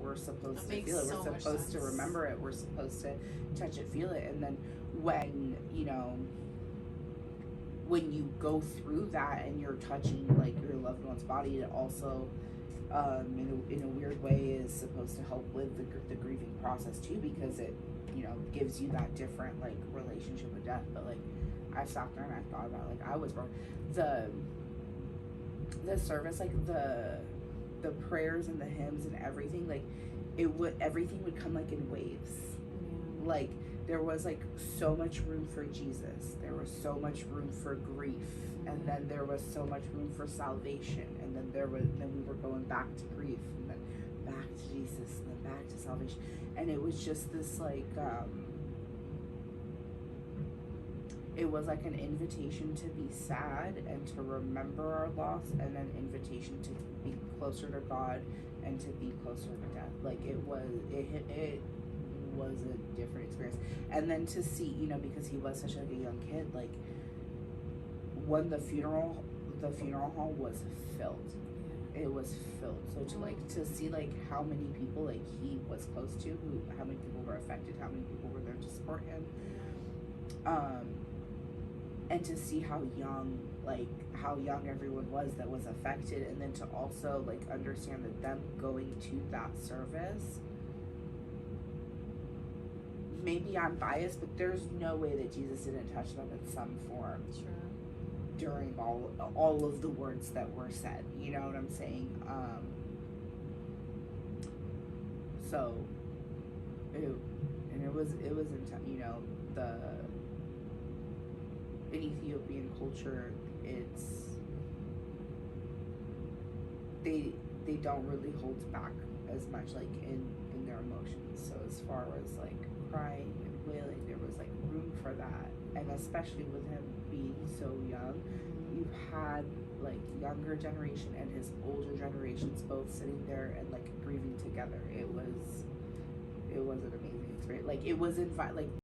we're supposed That to feel it. makes We're so much supposed to sense. remember it. We're supposed to touch it, feel it. And then when, you know, when you go through that and you're touching like your loved one's body, it also in a weird way is supposed to help with the grieving process too, because it, you know, gives you that different like relationship with death. But like I sat there and I thought about, like, I was wrong. The service, like the prayers and the hymns and everything, like everything would come like in waves. Like there was like so much room for Jesus, there was so much room for grief, and then there was so much room for salvation, and then we were going back to grief, and then back to Jesus, and then back to salvation. And it was just this like it was like an invitation to be sad and to remember our loss, and an invitation to be closer to God and to be closer to death. Like it was a different experience. And then to see, you know, because he was such like a young kid, like when the funeral hall was filled. It was filled. So to like to see like how many people like he was close to, how many people were affected, how many people were there to support him, and to see how young everyone was that was affected, and then to also like understand that them going to that service, maybe I'm biased, but there's no way that Jesus didn't touch them in some form. Sure. During all of the words that were said, you know what I'm saying? So it was intense. You know, in Ethiopian culture, it's they don't really hold back as much like in their emotions. So as far as like crying and wailing, there was like room for that. And especially with him being so young, you've had like younger generation and his older generations both sitting there and like grieving together. It was an amazing experience. Like it was like